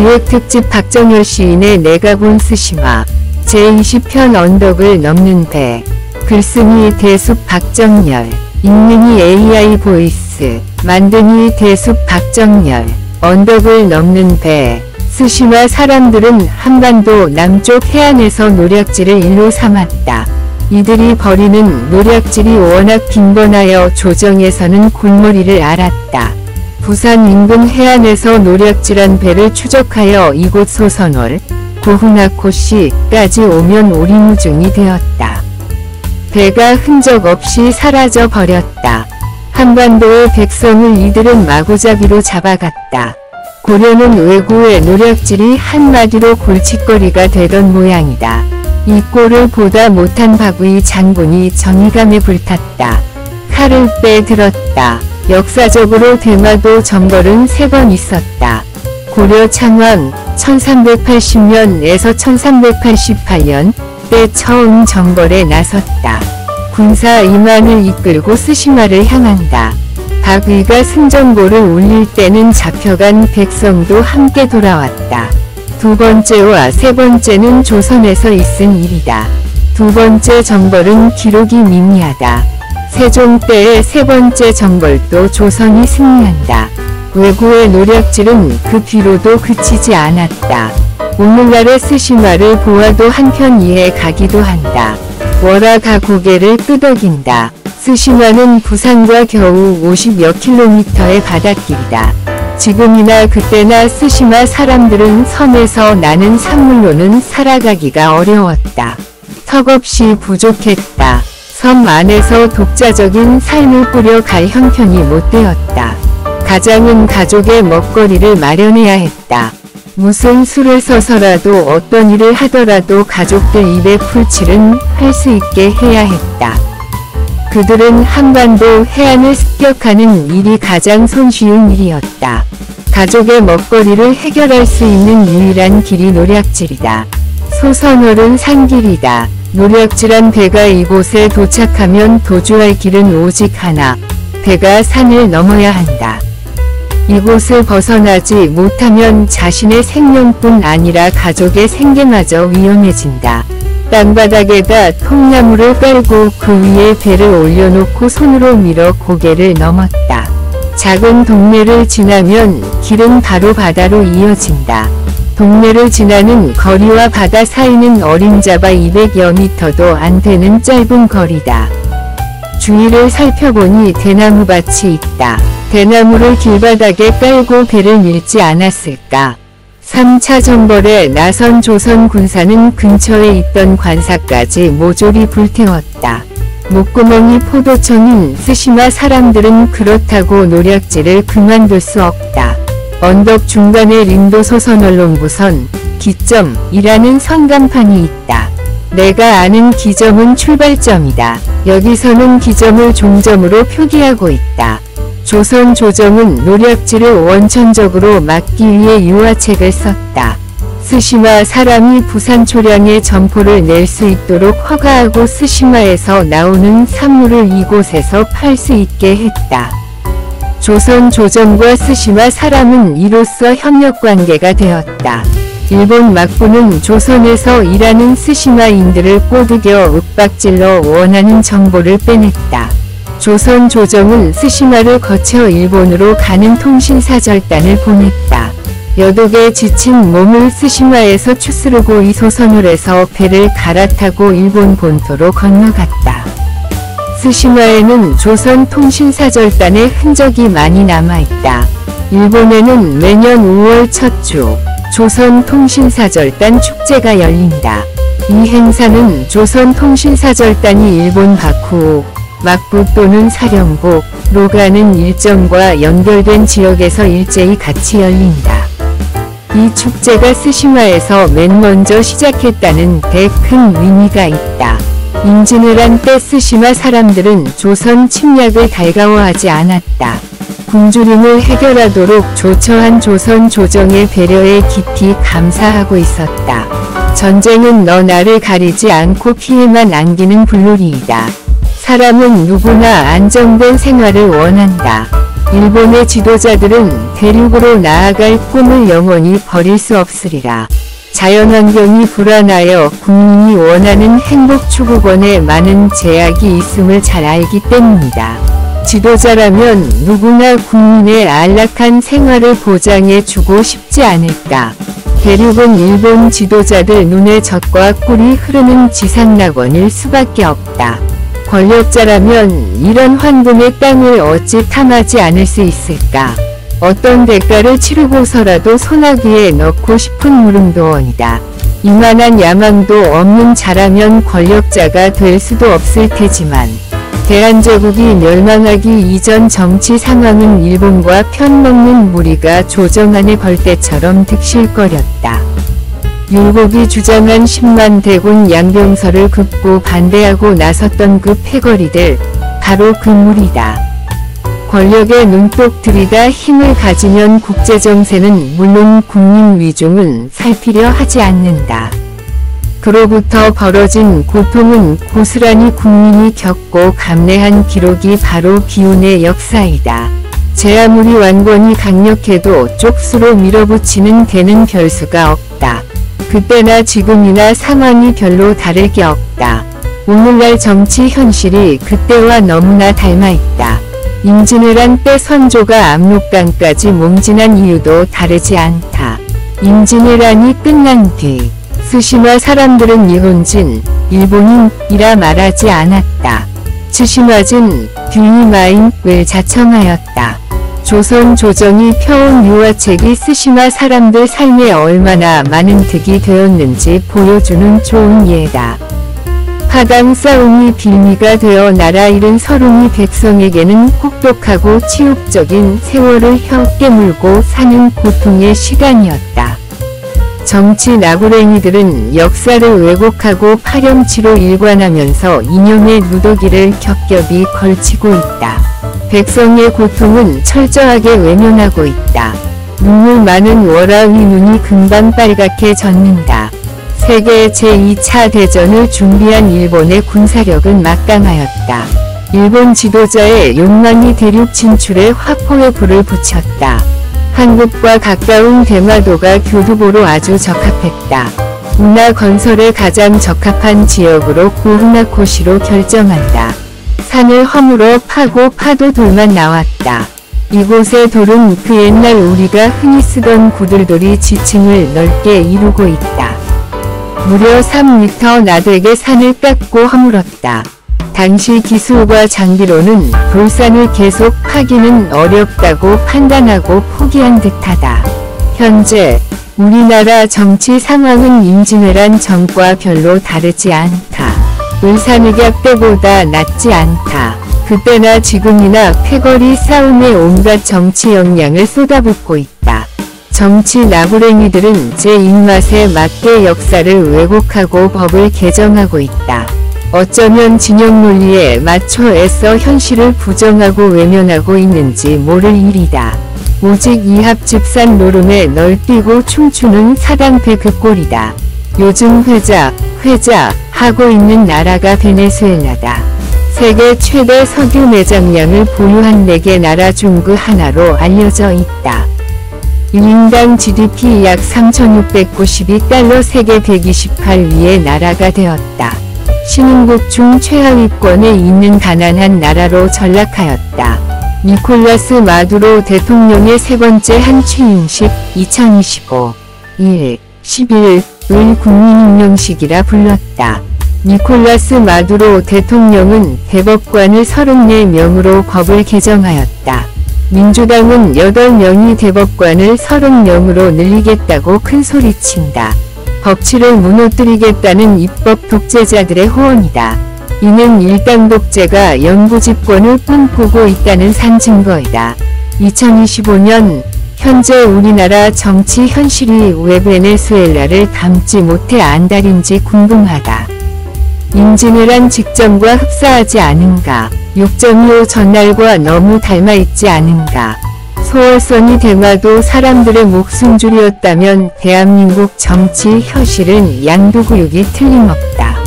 기획특집 박정열 시인의 내가 본 스시마 제20편 언덕을 넘는 배. 글쓴이 대숲 박정열. 읽는이 AI 보이스. 만드니 대숲 박정열. 언덕을 넘는 배. 스시마 사람들은 한반도 남쪽 해안에서 노략질을 일로 삼았다. 이들이 벌이는 노략질이 워낙 빈번하여 조정에서는 골머리를 앓았다. 부산 인근 해안에서 노략질한 배를 추적하여 이곳 소선월, 고훈아코시까지 오면 오리무중이 되었다. 배가 흔적 없이 사라져 버렸다. 한반도의 백성을 이들은 마구잡이로 잡아갔다. 고려는 왜구의 노략질이 한마디로 골칫거리가 되던 모양이다. 이 꼴을 보다 못한 박의 장군이 정의감에 불탔다. 칼을 빼들었다. 역사적으로 대마도 정벌은 3번 있었다. 고려 창왕 1380년에서 1388년 때 처음 정벌에 나섰다. 군사 2만을 이끌고 스시마를 향한다. 박의가 승전고를 울릴 때는 잡혀간 백성도 함께 돌아왔다. 두 번째와 세 번째는 조선에서 있은 일이다. 두 번째 정벌은 기록이 미미하다. 세종 때의 세 번째 정벌도 조선이 승리한다. 왜구의 노략질은 그 뒤로도 그치지 않았다. 오늘날의 스시마를 보아도 한편 이해 가기도 한다. 월화가 고개를 끄덕인다. 스시마는 부산과 겨우 50여 킬로미터의 바닷길이다. 지금이나 그때나 스시마 사람들은 섬에서 나는 산물로는 살아가기가 어려웠다. 턱없이 부족했다. 섬 안에서 독자적인 삶을 꾸려갈 형편이 못 되었다. 가장은 가족의 먹거리를 마련해야 했다. 무슨 술을 서서라도 어떤 일을 하더라도 가족들 입에 풀칠은 할 수 있게 해야 했다. 그들은 한반도 해안을 습격하는 일이 가장 손쉬운 일이었다. 가족의 먹거리를 해결할 수 있는 유일한 길이 노략질이다. 소선월은 산길이다. 노략질한 배가 이곳에 도착하면 도주할 길은 오직 하나. 배가 산을 넘어야 한다. 이곳을 벗어나지 못하면 자신의 생명뿐 아니라 가족의 생계마저 위험해진다. 땅바닥에다 통나무를 깔고 그 위에 배를 올려놓고 손으로 밀어 고개를 넘었다. 작은 동네를 지나면 길은 바로 바다로 이어진다. 동네를 지나는 거리와 바다 사이는 어림잡아 200여 미터도 안 되는 짧은 거리다. 주위를 살펴보니 대나무밭이 있다. 대나무를 길바닥에 깔고 배를 밀지 않았을까. 3차 정벌에 나선 조선 군사는 근처에 있던 관사까지 모조리 불태웠다. 목구멍이 포도청인 스시마 사람들은 그렇다고 노략질을 그만둘 수 없다. 언덕 중간에 림도 소선언론부선 기점이라는 선간판이 있다. 내가 아는 기점은 출발점이다. 여기서는 기점을 종점으로 표기하고 있다. 조선 조정은 노략질을 원천적으로 막기 위해 유화책을 썼다. 스시마 사람이 부산 초량에 점포를 낼 수 있도록 허가하고 스시마에서 나오는 산물을 이곳에서 팔 수 있게 했다. 조선 조정과 스시마 사람은 이로써 협력관계가 되었다. 일본 막부는 조선에서 일하는 스시마인들을 꼬드겨 윽박질러 원하는 정보를 빼냈다. 조선 조정은 스시마를 거쳐 일본으로 가는 통신사절단을 보냈다. 여독에 지친 몸을 스시마에서 추스르고 이소선홀에서 배를 갈아타고 일본 본토로 건너갔다. 스시마에는 조선 통신사절단의 흔적이 많이 남아있다. 일본에는 매년 5월 첫 주 조선 통신사절단 축제가 열린다. 이 행사는 조선 통신사절단이 일본 바쿠, 막부 또는 사령부로 가는 일정과 연결된 지역에서 일제히 같이 열린다. 이 축제가 스시마에서 맨 먼저 시작했다는 데 큰 의미가 있다. 임진을 한 때 스시마 사람들은 조선 침략을 달가워하지 않았다. 굶주림을 해결하도록 조처한 조선 조정의 배려에 깊이 감사하고 있었다. 전쟁은 너 나를 가리지 않고 피해만 안기는 불놀이이다. 사람은 누구나 안정된 생활을 원한다. 일본의 지도자들은 대륙으로 나아갈 꿈을 영원히 버릴 수 없으리라. 자연환경이 불안하여 국민이 원하는 행복 추구권에 많은 제약이 있음을 잘 알기 때문이다. 지도자라면 누구나 국민의 안락한 생활을 보장해주고 싶지 않을까. 대륙은 일본 지도자들 눈에 젖과 꿀이 흐르는 지상낙원일 수밖에 없다. 권력자라면 이런 황금의 땅을 어찌 탐하지 않을 수 있을까. 어떤 대가를 치르고서라도 소나기에 넣고 싶은 물음도원이다. 이만한 야망도 없는 자라면 권력자가 될 수도 없을 테지만 대한제국이 멸망하기 이전 정치 상황은 일본과 편먹는 무리가 조정안의 벌떼처럼 득실거렸다. 율곡이 주장한 10만 대군 양병설을 긋고 반대하고 나섰던 그 패거리들, 바로 그 무리다. 권력에 눈독 들이다 힘을 가지면 국제정세는 물론 국민 위중은 살피려 하지 않는다. 그로부터 벌어진 고통은 고스란히 국민이 겪고 감내한 기록이 바로 비운의 역사이다. 제 아무리 완권이 강력해도 쪽수로 밀어붙이는 데는 별수가 없다. 그때나 지금이나 상황이 별로 다를 게 없다. 오늘날 정치 현실이 그때와 너무나 닮아있다. 임진왜란 때 선조가 압록강까지 몸진한 이유도 다르지 않다. 임진왜란이 끝난 뒤 스시마 사람들은 일본진, 일본인이라 말하지 않았다. 츠시마진, 듀이마인을 자청하였다. 조선 조정이 펴온 유화책이 스시마 사람들 삶에 얼마나 많은 득이 되었는지 보여주는 좋은 예다. 파당 싸움이 빌미가 되어 나라 잃은 서름이 백성에게는 혹독하고 치욕적인 세월을 혀 깨물고 사는 고통의 시간이었다. 정치 나부랭이들은 역사를 왜곡하고 파렴치로 일관하면서 이념의 누더기를 겹겹이 걸치고 있다. 백성의 고통은 철저하게 외면하고 있다. 눈물 많은 월화의 눈이 금방 빨갛게 젖는다. 세계 제2차 대전을 준비한 일본의 군사력은 막강하였다. 일본 지도자의 욕망이 대륙 진출에 화포에 불을 붙였다. 한국과 가까운 대마도가 교두보로 아주 적합했다. 운하 건설에 가장 적합한 지역으로 고후나코시로 결정한다. 산을 허물어 파고 파도 돌만 나왔다. 이곳의 돌은 그 옛날 우리가 흔히 쓰던 구들돌이 지층을 넓게 이루고 있다. 무려 3m 나되게 산을 깎고 허물었다. 당시 기술과 장비로는 돌산을 계속 파기는 어렵다고 판단하고 포기한 듯하다. 현재 우리나라 정치 상황은 임진왜란 전과 별로 다르지 않다. 을사늑약 때보다 낫지 않다. 그때나 지금이나 패거리 싸움에 온갖 정치 역량을 쏟아붓고 있다. 정치 나부랭이들은 제 입맛에 맞게 역사를 왜곡하고 법을 개정하고 있다. 어쩌면 진영 논리에 맞춰 애써 현실을 부정하고 외면하고 있는지 모를 일이다. 오직 이합집산 노름에 널뛰고 춤추는 사당패 그 꼴이다. 요즘 회자 하고 있는 나라가 베네수엘라다. 세계 최대 석유 매장량을 보유한 4개 나라 중 그 하나로 알려져 있다. 1인당 GDP 약 3,692달러 세계 128위의 나라가 되었다. 신흥국 중 최하위권에 있는 가난한 나라로 전락하였다. 니콜라스 마두로 대통령의 세 번째 한 취임식 2025 1. 11을 국민임명식이라 불렀다. 니콜라스 마두로 대통령은 대법관을 34명으로 법을 개정하였다. 민주당은 8명이 대법관을 30명으로 늘리겠다고 큰소리친다. 법치를 무너뜨리겠다는 입법 독재자들의 호언이다. 이는 일당 독재가 영구집권을 꿈꾸고 있다는 산 증거이다. 2025년 현재 우리나라 정치 현실이 왜 베네수엘라를 닮지 못해 안달인지 궁금하다. 임진왜란 직전과 흡사하지 않은가? 6.25 전날과 너무 닮아있지 않은가? 소월선이 대마도 사람들의 목숨줄이었다면 대한민국 정치 현실은 양도구육이 틀림없다.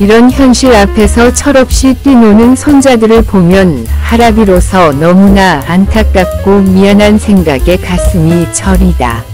이런 현실 앞에서 철없이 뛰노는 손자들을 보면 할아비로서 너무나 안타깝고 미안한 생각에 가슴이 저리다.